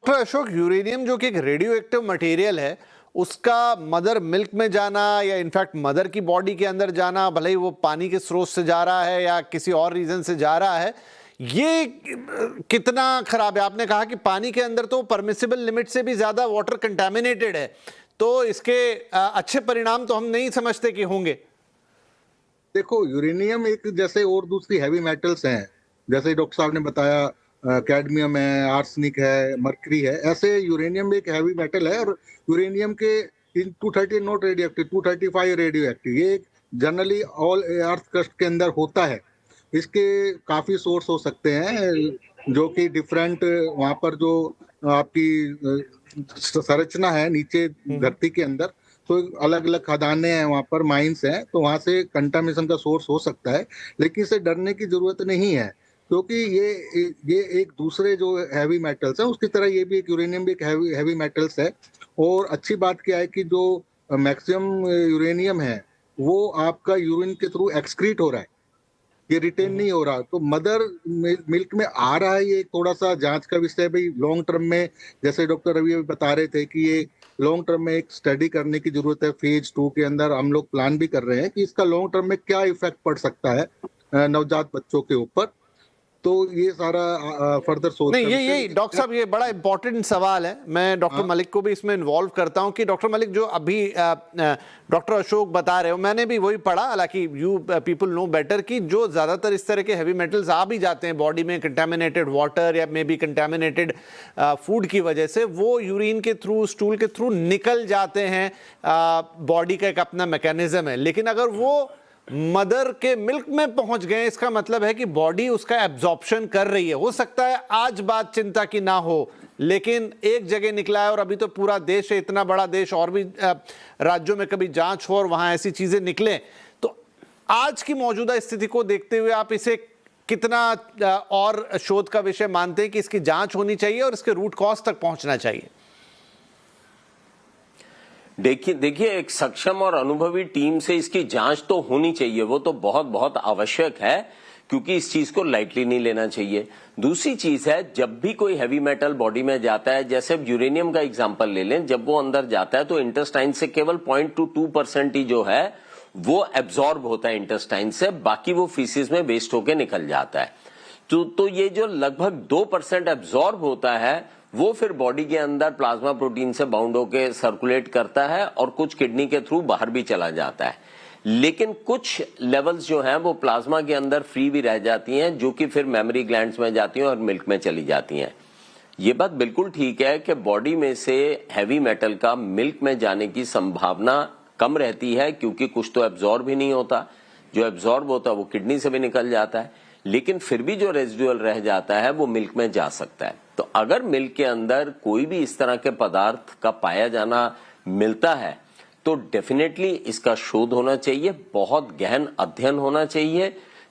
Doctor Ashok, uranium जो कि एक रेडियो एक्टिव मटेरियल है, उसका मदर मिल्क में जाना या इनफैक्ट मदर की बॉडी के अंदर जाना, भले ही वो पानी के स्रोत से जा रहा है या किसी और रीजन से जा रहा है, ये कितना खराब है? आपने कहा कि पानी के अंदर तो परमिसिबल लिमिट से भी ज्यादा वाटर कंटामिनेटेड है, तो इसके अच्छे परिणाम तो हम नहीं समझते कि होंगे। देखो, यूरेनियम एक जैसे और दूसरी हैवी मेटल्स हैं, जैसे डॉक्टर साहब ने बताया कैडमियम है, आर्सेनिक है, मर्करी है, ऐसे यूरेनियम एक हैवी मेटल है। और यूरेनियम के 230 not radio active, 235 radio active, ये जनरली ऑल अर्थ क्रस्ट के अंदर होता है। इसके काफी सोर्स हो सकते हैं जो कि डिफरेंट वहां पर जो आपकी संरचना है नीचे धरती के अंदर, तो अलग अलग खदानें हैं वहां पर, माइंस हैं, तो वहां से कंटामिनेशन का सोर्स हो सकता है। लेकिन इसे डरने की जरूरत नहीं है, क्योंकि ये एक दूसरे जो हैवी मेटल्स है उसकी तरह ये भी एक यूरेनियम भी एक हैवी मेटल्स है। और अच्छी बात क्या है कि जो मैक्सिमम यूरेनियम है वो आपका यूरिन के थ्रू एक्सक्रीट हो रहा है, ये रिटेन नहीं हो रहा। तो मदर मिल्क में आ रहा है, ये थोड़ा सा जांच का विषय है भाई। लॉन्ग टर्म में, जैसे डॉक्टर रवि बता रहे थे कि ये लॉन्ग टर्म में एक स्टडी करने की जरूरत है। फेज 2 के अंदर हम लोग प्लान भी कर रहे हैं कि इसका लॉन्ग टर्म में क्या इफेक्ट पड़ सकता है नवजात बच्चों के ऊपर। तो ये सारा फर्दर सोच नहीं, ये डॉक्टर साहब, ये बड़ा इंपॉर्टेंट सवाल है। मैं डॉक्टर मलिक को भी इसमें इन्वॉल्व करता हूं कि डॉक्टर मलिक, जो अभी डॉक्टर अशोक बता रहे हो, मैंने भी वही पढ़ा, हालांकि यू पीपल नो बेटर, कि जो ज्यादातर इस तरह के हैवी मेटल्स आ भी जाते हैं बॉडी में कंटेमिनेटेड वाटर या मे बी कंटेमिनेटेड फूड की वजह से, वो यूरिन के थ्रू, स्टूल के थ्रू निकल जाते हैं। बॉडी का एक अपना मैकेनिज्म है, लेकिन अगर वो मदर के मिल्क में पहुंच गए, इसका मतलब है कि बॉडी उसका एब्जॉर्प्शन कर रही है। हो सकता है आज बात चिंता की ना हो, लेकिन एक जगह निकला है और अभी तो पूरा देश है, इतना बड़ा देश, और भी राज्यों में कभी जांच हो और वहां ऐसी चीजें निकले, तो आज की मौजूदा स्थिति को देखते हुए आप इसे कितना और शोध का विषय मानते हैं कि इसकी जांच होनी चाहिए और इसके रूट कॉज तक पहुंचना चाहिए? देखिए एक सक्षम और अनुभवी टीम से इसकी जांच तो होनी चाहिए, वो तो बहुत बहुत आवश्यक है, क्योंकि इस चीज को लाइटली नहीं लेना चाहिए। दूसरी चीज है, जब भी कोई हैवी मेटल बॉडी में जाता है, जैसे अब यूरेनियम का एग्जांपल ले लें, जब वो अंदर जाता है तो इंटेस्टाइन से केवल 0.2% ही जो है वो एब्जॉर्ब होता है इंटेस्टाइन से, बाकी वो फीसिस में वेस्ट होकर निकल जाता है। तो ये जो लगभग 2% एब्जॉर्ब होता है वो फिर बॉडी के अंदर प्लाज्मा प्रोटीन से बाउंड होकर सर्कुलेट करता है और कुछ किडनी के थ्रू बाहर भी चला जाता है। लेकिन कुछ लेवल्स जो हैं वो प्लाज्मा के अंदर फ्री भी रह जाती हैं, जो कि फिर मेमोरी ग्लैंड्स में जाती हैं और मिल्क में चली जाती हैं। ये बात बिल्कुल ठीक है कि बॉडी में से हैवी मेटल का मिल्क में जाने की संभावना कम रहती है, क्योंकि कुछ तो एब्जॉर्ब ही नहीं होता, जो एब्जॉर्ब होता है वो किडनी से भी निकल जाता है, लेकिन फिर भी जो रेजिडुअल रह जाता है वो मिल्क में जा सकता है। तो अगर मिल्क के अंदर कोई भी इस तरह के पदार्थ का पाया जाना मिलता है तो डेफिनेटली इसका शोध होना चाहिए, बहुत गहन अध्ययन होना चाहिए।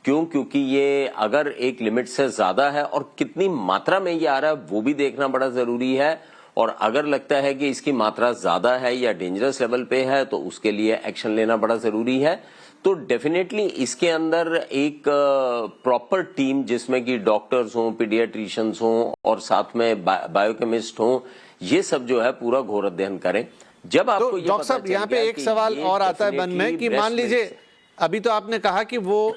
क्योंकि ये अगर एक लिमिट से ज्यादा है और कितनी मात्रा में ये आ रहा है वो भी देखना बड़ा जरूरी है। और अगर लगता है कि इसकी मात्रा ज्यादा है या डेंजरस लेवल पे है तो उसके लिए एक्शन लेना बड़ा जरूरी है। तो डेफिनेटली इसके अंदर एक प्रॉपर टीम, जिसमें कि डॉक्टर्स हों, पीडियाट्रिशियंस हों और साथ में बायोकेमिस्ट हों, ये सब जो है पूरा घोर अध्ययन करें। जब आपको तो डॉक्टर साहब, यहाँ पे एक सवाल और आता है मन में कि मान लीजिए अभी तो आपने कहा कि वो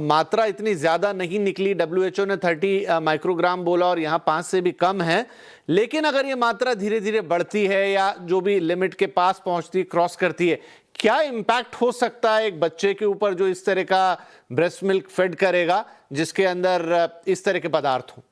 मात्रा इतनी ज्यादा नहीं निकली, WHO ने 30 माइक्रोग्राम बोला और यहाँ 5 से भी कम है, लेकिन अगर ये मात्रा धीरे धीरे बढ़ती है या जो भी लिमिट के पास पहुंचती, क्रॉस करती है, क्या इंपैक्ट हो सकता है एक बच्चे के ऊपर जो इस तरह का ब्रेस्ट मिल्क फेड करेगा जिसके अंदर इस तरह के पदार्थ हो?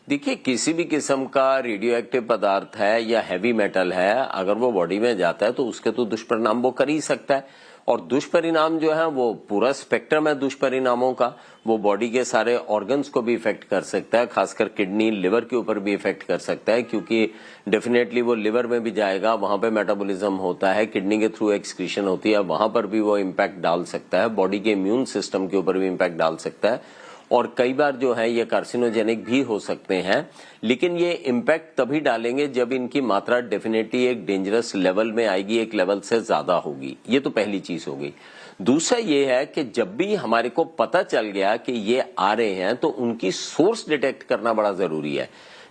देखिए, किसी भी किस्म का रेडियो एक्टिव पदार्थ है या हैवी मेटल है, अगर वो बॉडी में जाता है तो उसके तो दुष्परिणाम वो कर ही सकता है। और दुष्परिणाम जो है वो पूरा स्पेक्ट्रम है दुष्परिणामों का, वो बॉडी के सारे ऑर्गन्स को भी इफेक्ट कर सकता है, खासकर किडनी, लिवर के ऊपर भी इफेक्ट कर सकता है, क्योंकि डेफिनेटली वो लिवर में भी जाएगा, वहां पे मेटाबॉलिज्म होता है, किडनी के थ्रू एक्सक्रीशन होती है, वहां पर भी वो इम्पैक्ट डाल सकता है, बॉडी के इम्यून सिस्टम के ऊपर भी इम्पैक्ट डाल सकता है। और कई बार जो है ये कार्सिनोजेनिक भी हो सकते हैं। लेकिन ये इम्पैक्ट तभी डालेंगे जब इनकी मात्रा डेफिनेटली एक डेंजरस लेवल में आएगी, एक लेवल से ज्यादा होगी। ये तो पहली चीज हो गई। दूसरा ये है कि जब भी हमारे को पता चल गया कि ये आ रहे हैं तो उनकी सोर्स डिटेक्ट करना बड़ा जरूरी है।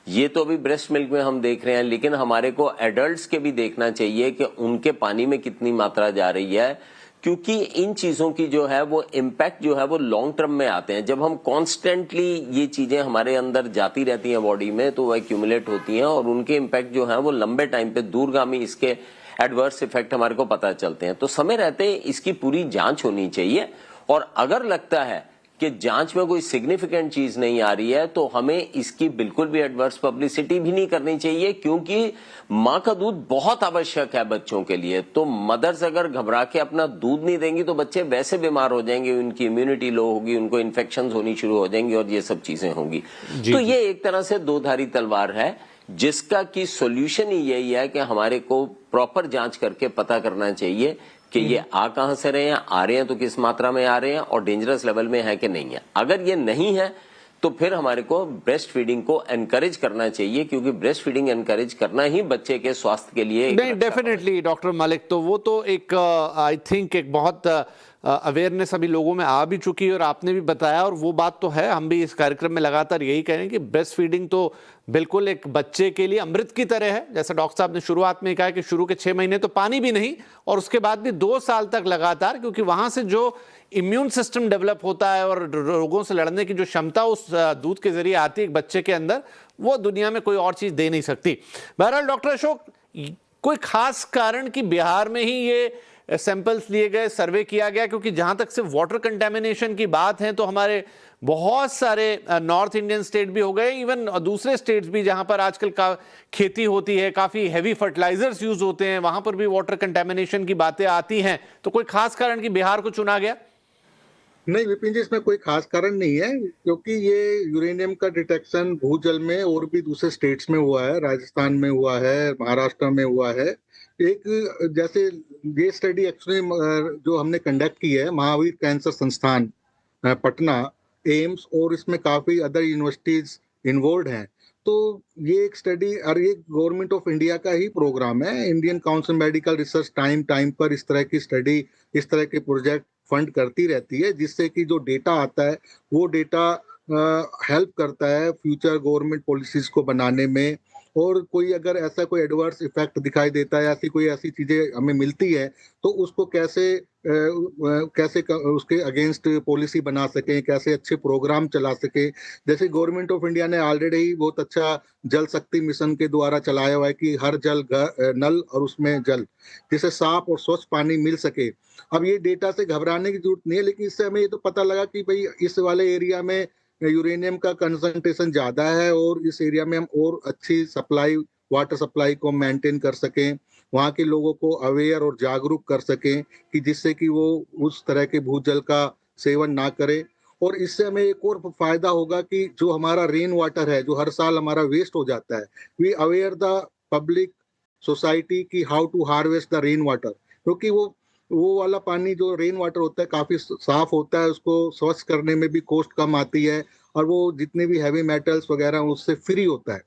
ये तो अभी ब्रेस्ट मिल्क में हम देख रहे हैं, लेकिन हमारे को एडल्ट्स के भी देखना चाहिए कि उनके पानी में कितनी मात्रा जा रही है, क्योंकि इन चीजों की जो है वो इम्पैक्ट जो है वो लॉन्ग टर्म में आते हैं। जब हम कॉन्स्टेंटली ये चीजें हमारे अंदर जाती रहती हैं बॉडी में तो वो एक्यूमुलेट होती हैं और उनके इम्पैक्ट जो है वो लंबे टाइम पे दूरगामी इसके एडवर्स इफेक्ट हमारे को पता चलते हैं। तो समय रहते इसकी पूरी जांच होनी चाहिए, और अगर लगता है कि जांच में कोई सिग्निफिकेंट चीज नहीं आ रही है तो हमें इसकी बिल्कुल भी एडवर्स पब्लिसिटी भी नहीं करनी चाहिए, क्योंकि मां का दूध बहुत आवश्यक है बच्चों के लिए। तो मदर्स अगर घबरा के अपना दूध नहीं देंगी तो बच्चे वैसे बीमार हो जाएंगे, उनकी इम्यूनिटी लो होगी, उनको इन्फेक्शन होनी शुरू हो जाएंगी और ये सब चीजें होंगी। तो ये एक तरह से दो धारी तलवार है, जिसका की सोल्यूशन ही यही है कि हमारे को प्रॉपर जांच करके पता करना चाहिए कि ये आ कहां से रहे हैं, आ रहे हैं तो किस मात्रा में आ रहे हैं और डेंजरस लेवल में है कि नहीं है। अगर ये नहीं है तो फिर हमारे को ब्रेस्ट फीडिंग को एनकरेज करना चाहिए, क्योंकि ब्रेस्ट फीडिंग एनकरेज करना ही बच्चे के स्वास्थ्य के लिए नहीं, डेफिनेटली डॉक्टर मलिक, तो वो तो एक आई थिंक एक बहुत अवेयरनेस अभी लोगों में आ भी चुकी है और आपने भी बताया, और वो बात तो है। हम भी इस कार्यक्रम में लगातार यही कह रहे हैं कि ब्रेस्ट फीडिंग तो बिल्कुल एक बच्चे के लिए अमृत की तरह है। जैसा डॉक्टर साहब ने शुरुआत में कहा कि शुरू के 6 महीने तो पानी भी नहीं, और उसके बाद भी 2 साल तक लगातार, क्योंकि वहां से जो इम्यून सिस्टम डेवलप होता है और रोगों से लड़ने की जो क्षमता उस दूध के जरिए आती है एक बच्चे के अंदर, वो दुनिया में कोई और चीज दे नहीं सकती। बहरहाल डॉक्टर अशोक, कोई खास कारण कि बिहार में ही ये सैंपल्स लिए गए, सर्वे किया गया? क्योंकि जहां तक सिर्फ वाटर कंटेमिनेशन की बात है तो हमारे बहुत सारे नॉर्थ इंडियन स्टेट भी हो गए, इवन दूसरे स्टेट्स भी जहां पर आजकल का खेती होती है, काफी हैवी फर्टिलाइजर्स यूज होते हैं, वहां पर भी वाटर कंटेमिनेशन की बातें आती हैं। तो कोई खास कारण कि बिहार को चुना गया? नहीं विपिन जी, इसमें कोई खास कारण नहीं है, क्योंकि ये यूरेनियम का डिटेक्शन भूजल में और भी दूसरे स्टेट्स में हुआ है, राजस्थान में हुआ है, महाराष्ट्र में हुआ है। एक जैसे ये स्टडी एक्चुअली जो हमने कंडक्ट की है महावीर कैंसर संस्थान पटना, एम्स, और इसमें काफी अदर यूनिवर्सिटीज इन्वॉल्व हैं। तो ये एक स्टडी, और ये गवर्नमेंट ऑफ इंडिया का ही प्रोग्राम है। Indian council medical research time पर इस तरह की स्टडी, इस तरह के प्रोजेक्ट फंड करती रहती है, जिससे कि जो डेटा आता है वो डेटा हेल्प करता है फ्यूचर गवर्नमेंट पॉलिसीज को बनाने में। और कोई अगर ऐसा कोई एडवर्स इफेक्ट दिखाई देता है, ऐसी चीजें हमें मिलती है, तो उसको कैसे उसके अगेंस्ट पॉलिसी बना सकें, कैसे अच्छे प्रोग्राम चला सके। जैसे गवर्नमेंट ऑफ इंडिया ने ऑलरेडी ही बहुत अच्छा जल शक्ति मिशन के द्वारा चलाया हुआ है कि हर जल नल और उसमें जल, जिससे साफ और स्वच्छ पानी मिल सके। अब ये डेटा से घबराने की जरूरत नहीं है, लेकिन इससे हमें ये तो पता लगा कि भाई इस वाले एरिया में यूरेनियम का कंसंट्रेशन ज्यादा है और इस एरिया में हम और अच्छी सप्लाई, वाटर सप्लाई को मेंटेन कर सकें, वहाँ के लोगों को अवेयर और जागरूक कर सकें कि जिससे कि वो उस तरह के भूजल का सेवन ना करें। और इससे हमें एक और फायदा होगा कि जो हमारा रेन वाटर है, जो हर साल हमारा वेस्ट हो जाता है, we aware the public society की how to harvest the rain water, क्योंकि वो वाला पानी जो रेन वाटर होता है काफी साफ होता है, उसको स्वच्छ करने में भी कॉस्ट कम आती है, और वो जितने भी हैवी मेटल्स वगैरह उससे फ्री होता है।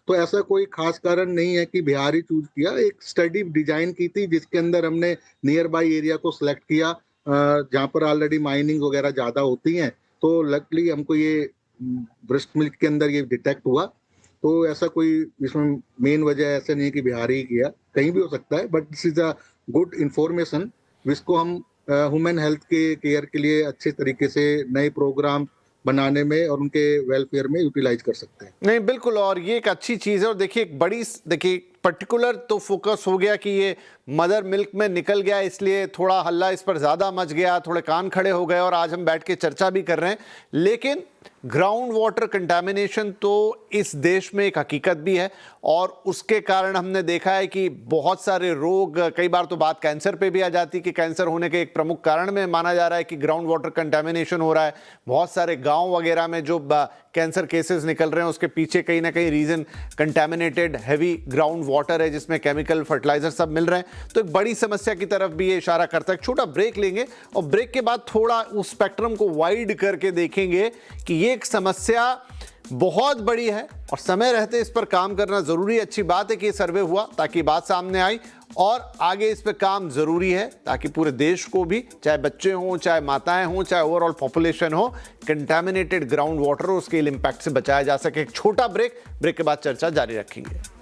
तो ऐसा कोई खास कारण नहीं है कि बिहार ही चूज किया। एक स्टडी डिजाइन की थी जिसके अंदर हमने नियर बाई एरिया को सिलेक्ट किया, जहाँ पर ऑलरेडी माइनिंग वगैरह ज्यादा होती हैं। तो लकली हमको ये ब्रेस्ट मिल्क के अंदर ये डिटेक्ट हुआ। तो ऐसा कोई इसमें मेन वजह ऐसे नहीं कि बिहार ही किया, कहीं भी हो सकता है, but this is a good information जिसको हम ह्यूमन हेल्थ के केयर के लिए अच्छे तरीके से नए प्रोग्राम बनाने में और उनके वेलफेयर में यूटिलाइज कर सकते हैं। नहीं बिल्कुल, और ये एक अच्छी चीज़ है। और देखिए एक बड़ी, देखिए पर्टिकुलर तो फोकस हो गया कि ये मदर मिल्क में निकल गया, इसलिए थोड़ा हल्ला इस पर ज़्यादा मच गया, थोड़े कान खड़े हो गए और आज हम बैठ के चर्चा भी कर रहे हैं। लेकिन ग्राउंड वाटर कंटामिनेशन तो इस देश में एक हकीकत भी है, और उसके कारण हमने देखा है कि बहुत सारे रोग, कई बार तो बात कैंसर पे भी आ जाती है कि कैंसर होने के एक प्रमुख कारण में माना जा रहा है कि ग्राउंड वाटर कंटामिनेशन हो रहा है। बहुत सारे गांव वगैरह में जो कैंसर केसेस निकल रहे हैं उसके पीछे कहीं ना कहीं reason contaminated heavy ground water है, जिसमें केमिकल फर्टिलाइजर सब मिल रहे हैं। तो एक बड़ी समस्या की तरफ भी ये इशारा करता है। छोटा ब्रेक लेंगे और ब्रेक के बाद थोड़ा उस स्पेक्ट्रम को वाइड करके देखेंगे कि ये एक समस्या बहुत बड़ी है और समय रहते इस पर काम करना जरूरी है। अच्छी बात है कि ये सर्वे हुआ ताकि बात सामने आई और आगे इस पे काम जरूरी है ताकि पूरे देश को भी, चाहे बच्चे हों, चाहे माताएं हों, चाहे ओवरऑल पॉपुलेशन हो, कंटामिनेटेड ग्राउंड वाटर और उसके इम्पैक्ट से बचाया जा सके। एक छोटा ब्रेक के बाद चर्चा जारी रखेंगे।